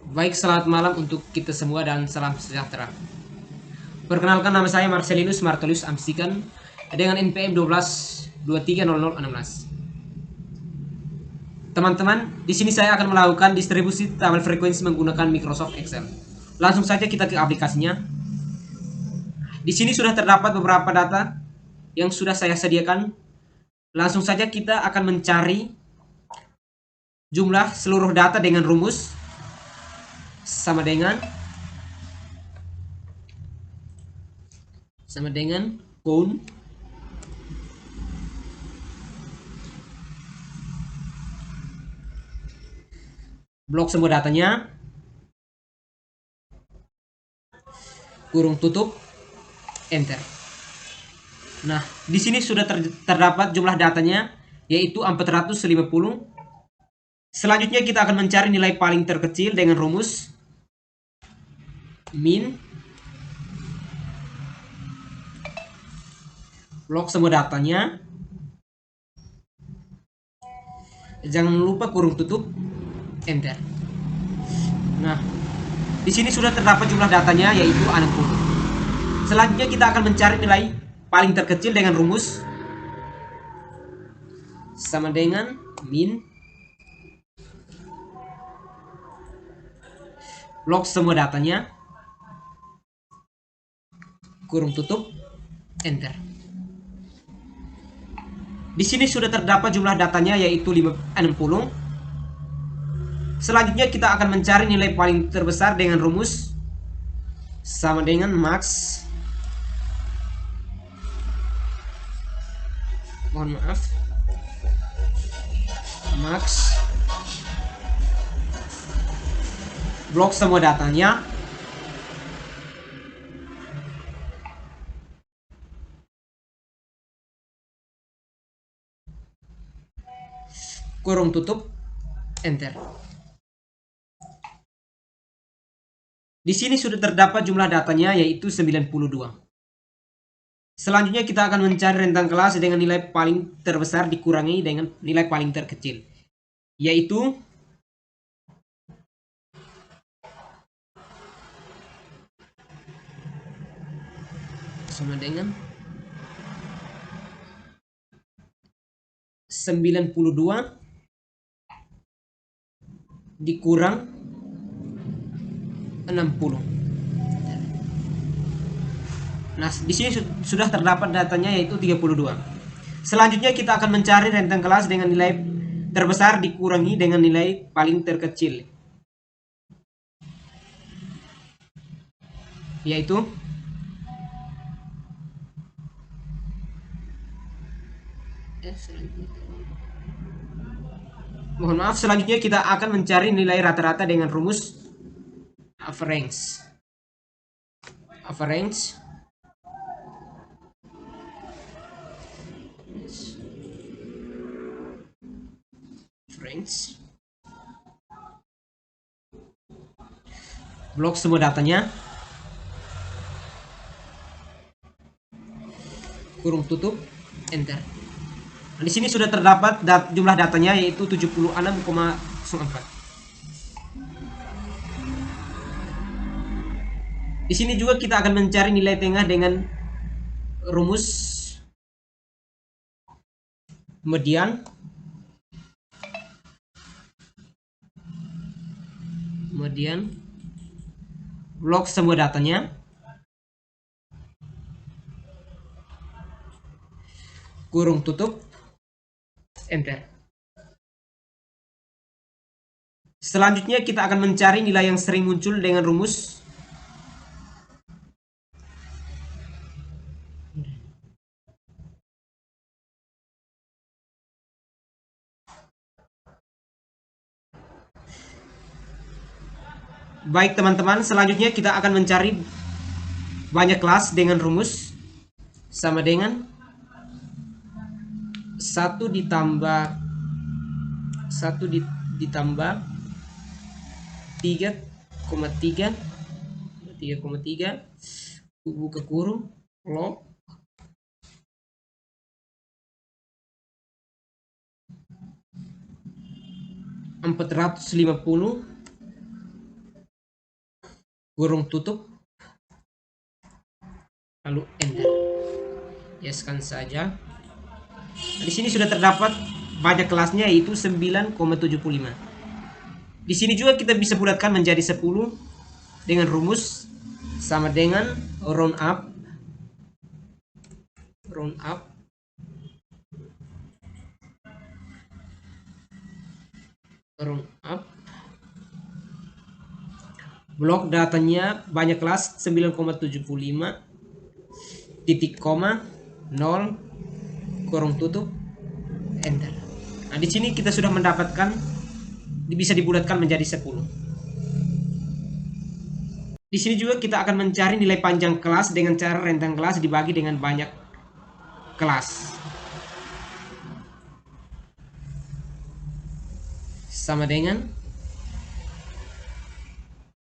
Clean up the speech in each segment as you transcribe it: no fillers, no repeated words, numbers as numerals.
Baik, selamat malam untuk kita semua dan salam sejahtera. Perkenalkan, nama saya Marcelinus Martelius Amsikan dengan NPM 12230016. Teman-teman, di sini saya akan melakukan distribusi tabel frekuensi menggunakan Microsoft Excel. Langsung saja kita ke aplikasinya. Di sini sudah terdapat beberapa data yang sudah saya sediakan. Langsung saja kita akan mencari jumlah seluruh data dengan rumus sama dengan count blok semua datanya, kurung tutup, enter. Nah, di sini sudah terdapat jumlah datanya yaitu 450. Selanjutnya kita akan mencari nilai paling terkecil dengan rumus min blok semua datanya. Jangan lupa kurung tutup, enter. Nah, di sini sudah terdapat jumlah datanya yaitu 60. Selanjutnya kita akan mencari nilai paling terkecil dengan rumus sama dengan min blok semua datanya, kurung tutup, enter. Di sini sudah terdapat jumlah datanya yaitu 60. Selanjutnya kita akan mencari nilai paling terbesar dengan rumus sama dengan max, max blok semua datanya, kurung tutup, enter. Di sini sudah terdapat jumlah datanya yaitu 92. Selanjutnya kita akan mencari rentang kelas dengan nilai paling terbesar dikurangi dengan nilai paling terkecil, yaitu sama dengan 92 dikurang 60. Nah, di sini sudah terdapat datanya yaitu 32. Selanjutnya kita akan mencari rentang kelas dengan nilai terbesar dikurangi dengan nilai paling terkecil, yaitu selanjutnya kita akan mencari nilai rata-rata dengan rumus average. Blok semua datanya, kurung tutup, enter. Nah, di sini sudah terdapat jumlah datanya yaitu 76,04. Di sini juga kita akan mencari nilai tengah dengan rumus median blok semua datanya, kurung tutup, enter. Selanjutnya kita akan mencari nilai yang sering muncul dengan rumus baik teman-teman. Selanjutnya kita akan mencari banyak kelas dengan rumus sama dengan 1 ditambah 3,3 buka kurung log 450 kurung tutup, lalu enter. Yeskan saja. Nah, di sini sudah terdapat banyak kelasnya, yaitu 9,75. Di sini juga kita bisa bulatkan menjadi 10 dengan rumus sama dengan round up round up blok datanya banyak kelas 9,75 titik koma 0 kurung tutup enter. Nah, di sini kita sudah mendapatkan bisa dibulatkan menjadi 10. Di sini juga kita akan mencari nilai panjang kelas dengan cara rentang kelas dibagi dengan banyak kelas. Sama dengan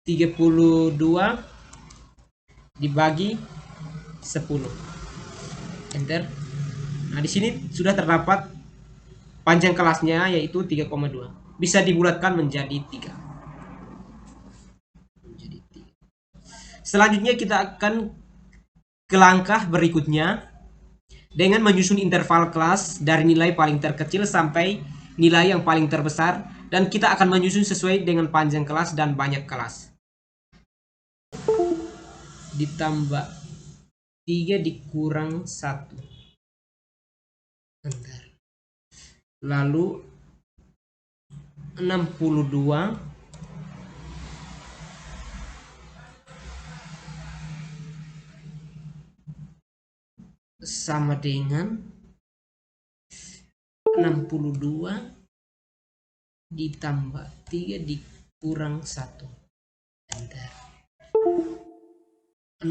32 dibagi 10. Enter. Nah, di sini sudah terdapat panjang kelasnya, yaitu 3,2. Bisa dibulatkan menjadi 3. Selanjutnya kita akan ke langkah berikutnya dengan menyusun interval kelas dari nilai paling terkecil sampai nilai yang paling terbesar, dan kita akan menyusun sesuai dengan panjang kelas dan banyak kelas. Ditambah 3 dikurang 1. Bentar. Lalu 62 sama dengan 62 ditambah 3 dikurang 1. Bentar. 64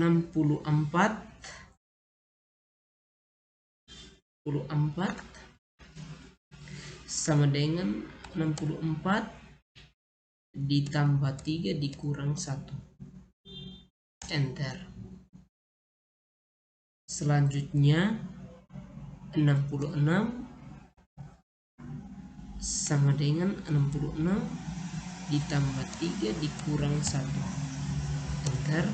sama dengan 64 ditambah 3 dikurang 1. Enter. Selanjutnya 66 sama dengan 66 ditambah 3 dikurang 1. Enter.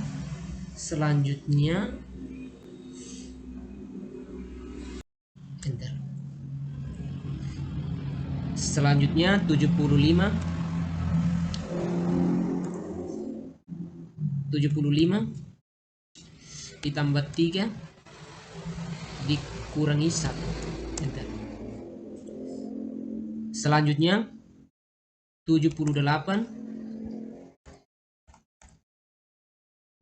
Selanjutnya enter. Selanjutnya 75 ditambah 3 dikurangi 1. Enter. Selanjutnya 78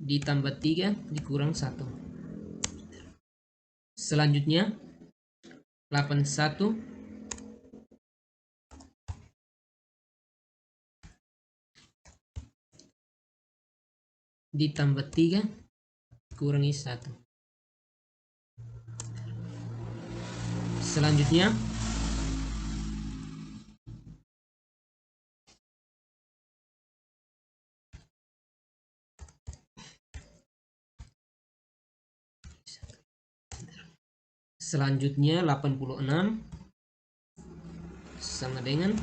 ditambah 3 dikurang 1. Selanjutnya 81 ditambah 3 kurangi 1. Selanjutnya 86 sama dengan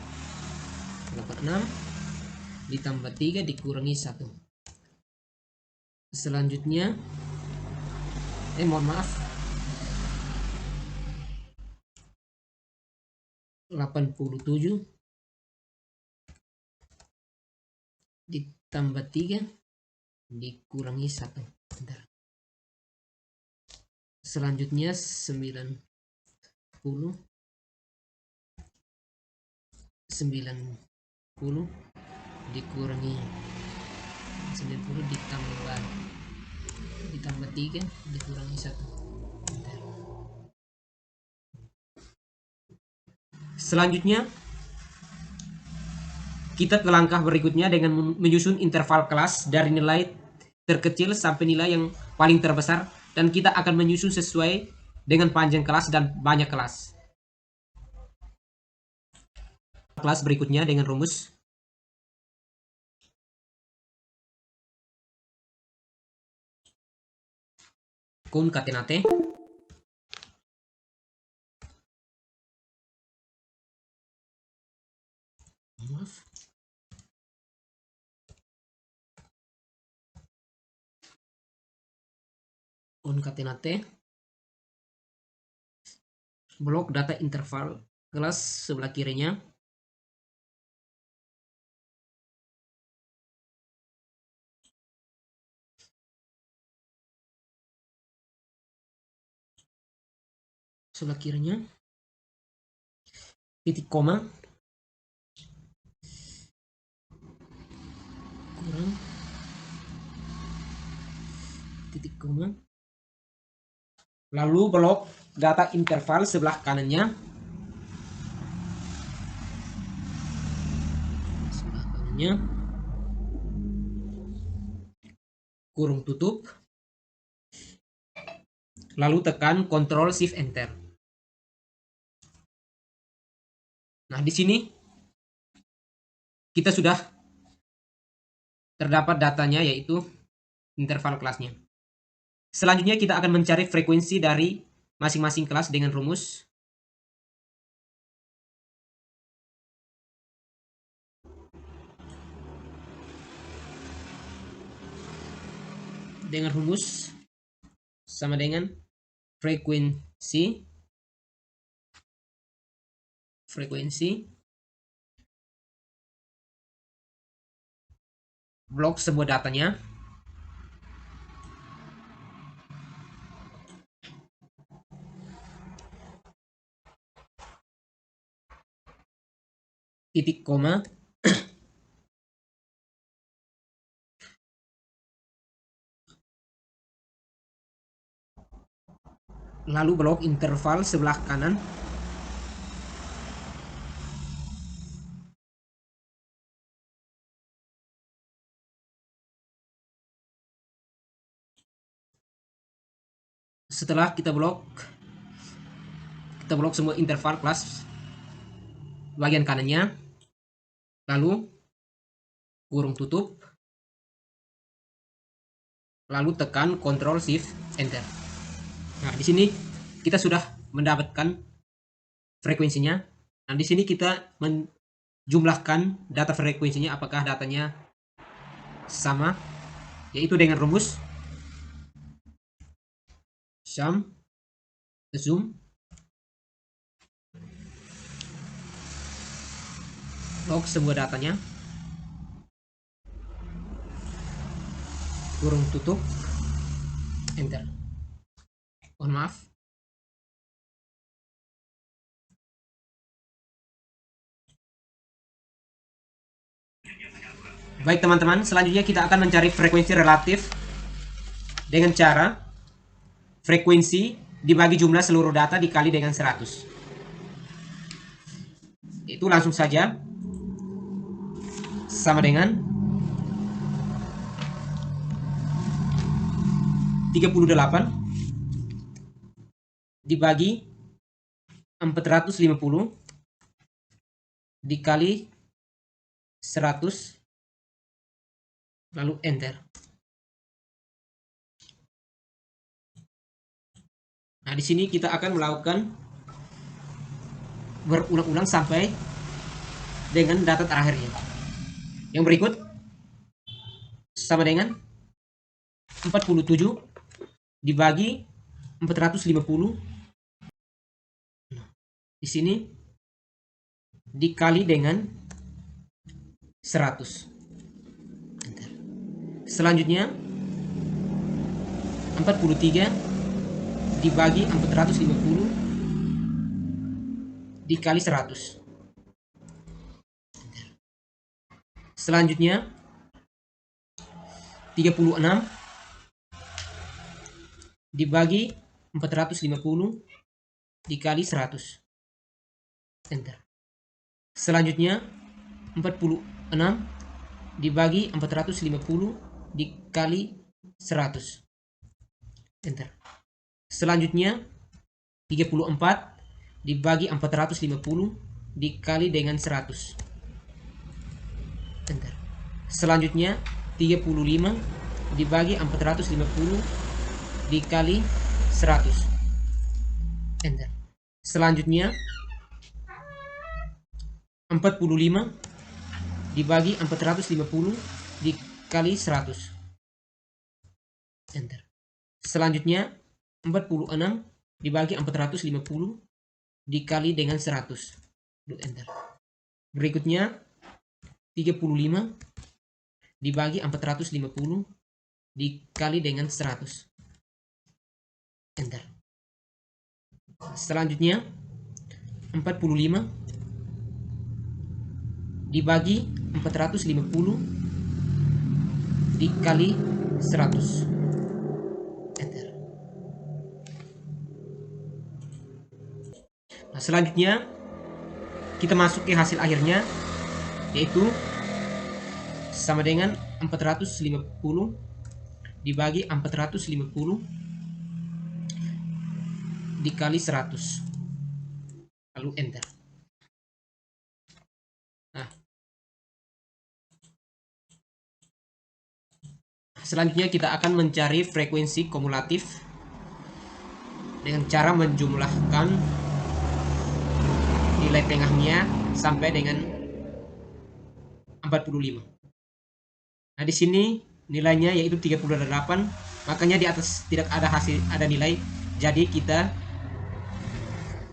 86 ditambah 3 dikurangi 1. Selanjutnya mohon maaf, 87 ditambah 3 dikurangi 1. Bentar. Selanjutnya 90 dikurangi 90 ditambah 3 dikurangi 1. Bentar. Selanjutnya kita ke langkah berikutnya dengan menyusun interval kelas dari nilai terkecil sampai nilai yang paling terbesar, dan kita akan menyusun sesuai dengan panjang kelas dan banyak kelas. Kelas berikutnya dengan rumus concatenate concatenate blok data interval kelas sebelah kirinya titik koma kurang titik koma, lalu blok data interval sebelah kanannya kurung tutup, lalu tekan Ctrl Shift Enter. Nah, di sini kita sudah terdapat datanya, yaitu interval kelasnya. Selanjutnya kita akan mencari frekuensi dari masing-masing kelas dengan rumus sama dengan frekuensi blok semua datanya titik koma lalu blok interval sebelah kanan setelah kita blok semua interval kelas bagian kanannya, lalu kurung tutup, lalu tekan Ctrl Shift Enter. Nah, di sini kita sudah mendapatkan frekuensinya. Nah, di sini kita menjumlahkan data frekuensinya, apakah datanya sama, yaitu dengan rumus sum zoom log semua datanya kurung tutup enter. Mohon maaf. Baik teman-teman, selanjutnya kita akan mencari frekuensi relatif dengan cara frekuensi dibagi jumlah seluruh data dikali dengan 100. Itu langsung saja sama dengan 38 dibagi 450 dikali 100 lalu enter. Nah, di sini kita akan melakukan berulang-ulang sampai dengan data terakhirnya. Yang berikut sama dengan 47 dibagi 450 di sini dikali dengan 100. Selanjutnya 43 dibagi 450 dikali 100. Selanjutnya 36 dibagi 450 dikali 100. Enter. Selanjutnya 46 dibagi 450 dikali 100. Enter. Selanjutnya 34 dibagi 450 dikali dengan 100. Enter. Selanjutnya 35 dibagi 450 dikali 100. Enter. Selanjutnya 45 dibagi 450 dikali 100. Enter. Selanjutnya 46 dibagi 450 dikali dengan 100. Enter. Berikutnya 35 dibagi 450 dikali dengan 100. Enter. Selanjutnya 45 dibagi 450 dikali 100. Enter. Nah, selanjutnya kita masuk ke hasil akhirnya, yaitu sama dengan 450 dibagi 450 dikali 100. Lalu enter. Nah, selanjutnya kita akan mencari frekuensi kumulatif dengan cara menjumlahkan nilai tengahnya sampai dengan 45. Nah, di sini nilainya yaitu 38, makanya di atas tidak ada nilai. Jadi kita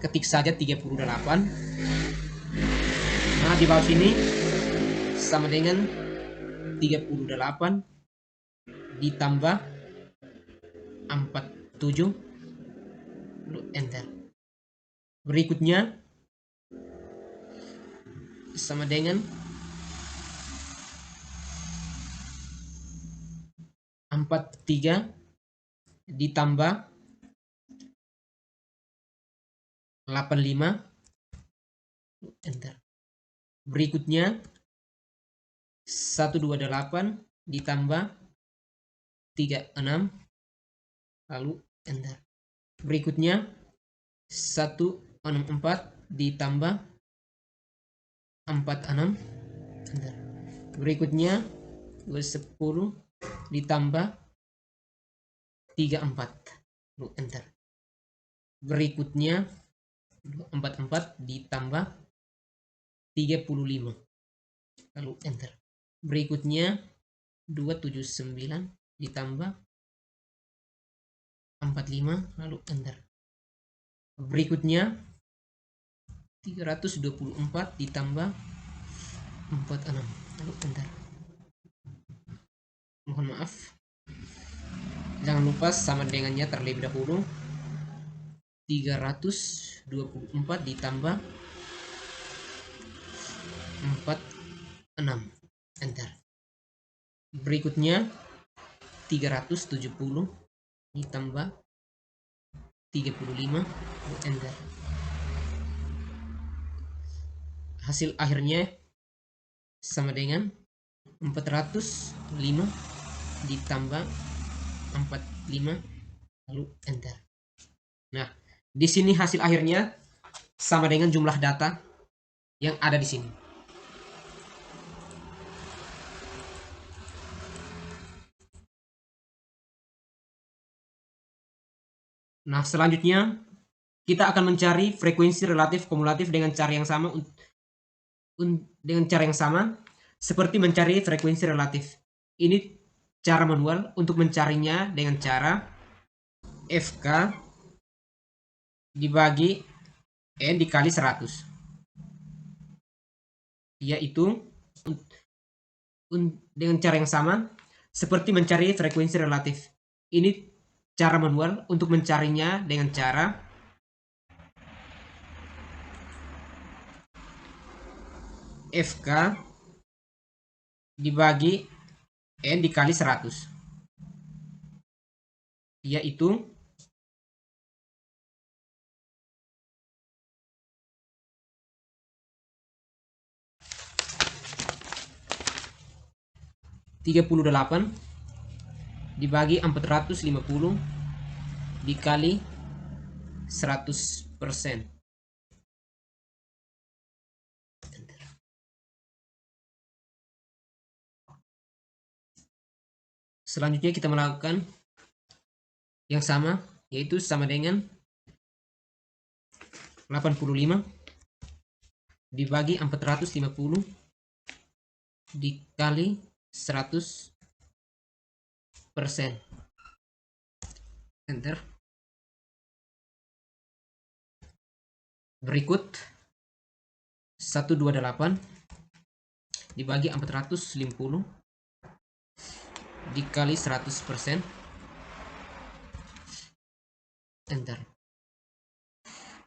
ketik saja 38. Nah, di bawah sini sama dengan 38 ditambah 47, lalu enter. Berikutnya sama dengan 43 ditambah 85, enter. Berikutnya 128 ditambah 36, lalu enter. Berikutnya 164 ditambah 46, enter. Berikutnya 210 ditambah 34, lalu enter. Berikutnya 244 ditambah 35, lalu enter. Berikutnya 279 ditambah 45, lalu enter. Berikutnya 324 ditambah 46, lalu enter. Mohon maaf, jangan lupa sama dengannya terlebih dahulu. 324 ditambah 46, enter. Berikutnya 370 ditambah 35, enter. Hasil akhirnya sama dengan 405 ditambah 45, lalu enter. Nah, di sini hasil akhirnya sama dengan jumlah data yang ada di sini. Nah, selanjutnya kita akan mencari frekuensi relatif kumulatif dengan cara yang sama seperti mencari frekuensi relatif. Ini cara manual. Untuk mencarinya dengan cara FK dibagi N dikali 100, yaitu dengan cara yang sama seperti mencari frekuensi relatif. Ini cara manual. Untuk mencarinya dengan cara FK dibagi N dikali 100, yaitu 38 dibagi 450 dikali 100%. Selanjutnya kita melakukan yang sama, yaitu sama dengan 85 dibagi 450 dikali 100%. enter. Berikut 128 dibagi 450 dikali 100%, enter.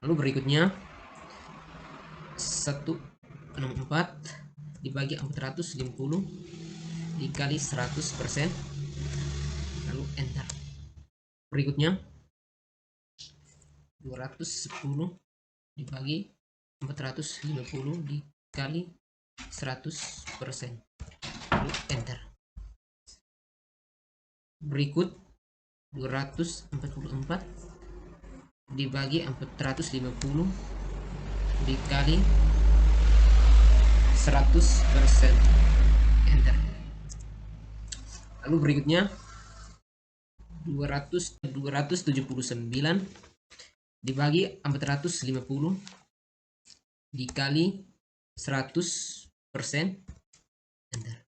Lalu berikutnya 164 dibagi 450 dikali 100%, lalu enter. Berikutnya 210 dibagi 450 dikali 100%, lalu enter. Berikut 244 dibagi 450 dikali 100%, enter. Lalu berikutnya 279 dibagi 450 dikali 100%, enter.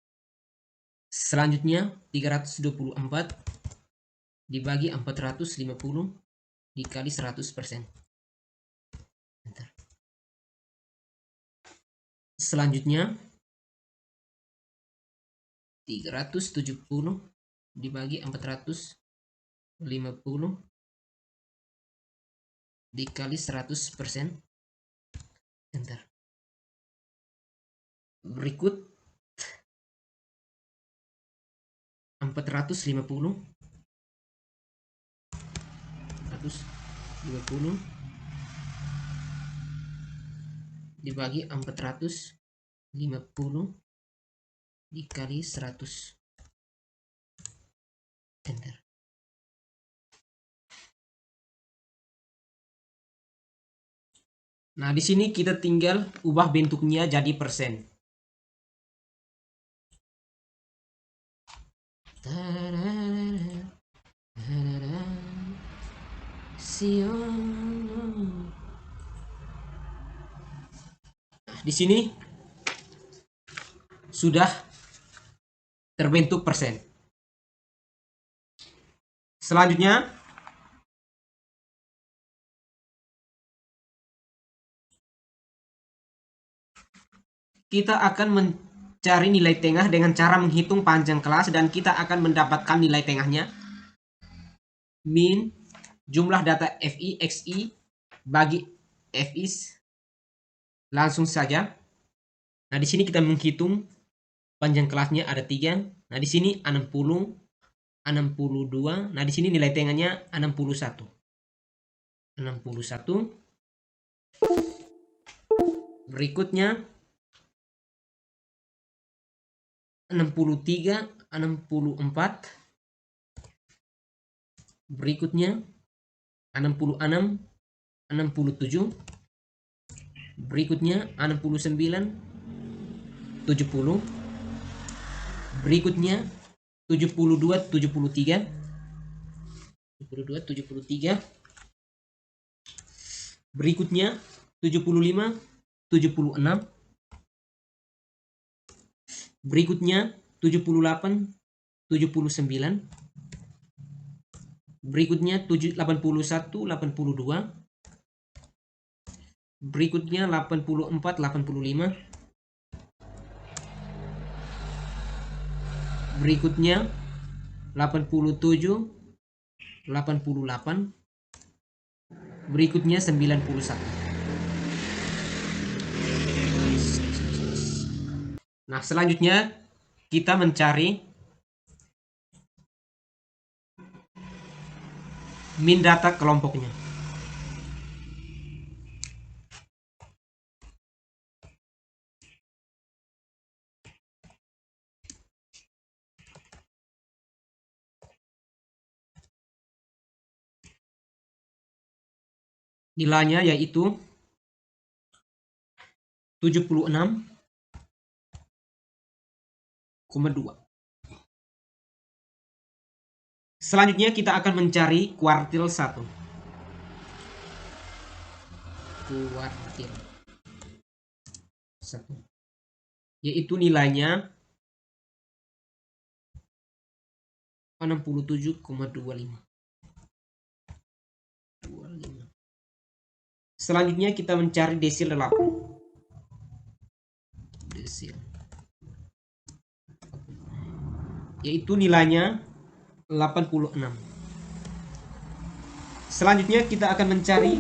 Selanjutnya 324 dibagi 450 dikali 100%, enter. Selanjutnya 370 dibagi 450 dikali 100%, enter. Berikut 450 dibagi 450 dikali 100, enter. Nah, di sini kita tinggal ubah bentuknya jadi persen. Di sini sudah terbentuk persen. Selanjutnya kita akan mencari nilai tengah dengan cara menghitung panjang kelas, dan kita akan mendapatkan nilai tengahnya min jumlah data FI XI bagi FI. Langsung saja. Nah, di sini kita menghitung panjang kelasnya ada 3. Nah, di sini 60, 62. Nah, di sini nilai tengahnya 61. 61. Berikutnya 63, 64. Berikutnya 66, 67. Berikutnya 69, 70. Berikutnya 72, 73. 72, 73. Berikutnya 75, 76. Berikutnya 78, 79. Berikutnya 81, 82. Berikutnya 84, 85. Berikutnya 87, 88. Berikutnya 91. Nah, selanjutnya kita mencari min data kelompoknya. Nilainya yaitu 76,2. Selanjutnya kita akan mencari kuartil 1. Kuartil 1 yaitu nilainya 67,25. Selanjutnya kita mencari desil 8. Desil. Yaitu nilainya 86. Selanjutnya kita akan mencari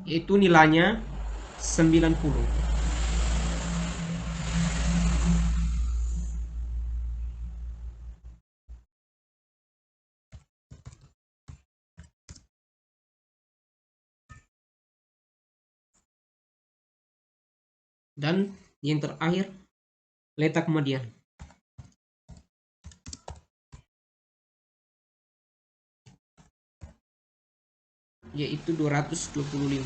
yaitu nilainya 90. Dan yang terakhir letak median, yaitu 225.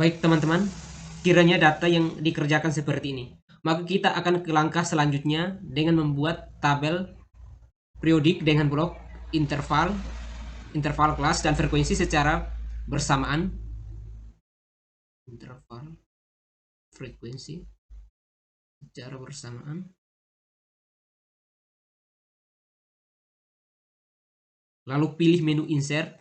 Baik teman-teman, kiranya data yang dikerjakan seperti ini, maka kita akan ke langkah selanjutnya dengan membuat tabel periodik dengan blok interval kelas dan frekuensi secara bersamaan. Interval frekuensi secara bersamaan. Lalu pilih menu insert.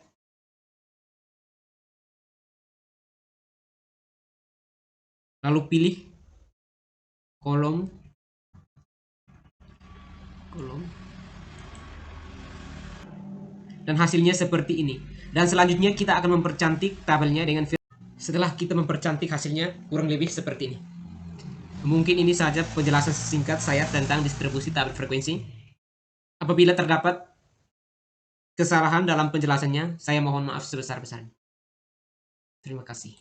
Lalu pilih kolom. Dan hasilnya seperti ini. Dan selanjutnya kita akan mempercantik tabelnya dengan setelah kita mempercantik hasilnya kurang lebih seperti ini. Mungkin ini saja penjelasan singkat saya tentang distribusi tabel frekuensi. Apabila terdapat kesalahan dalam penjelasannya, saya mohon maaf sebesar-besarnya. Terima kasih.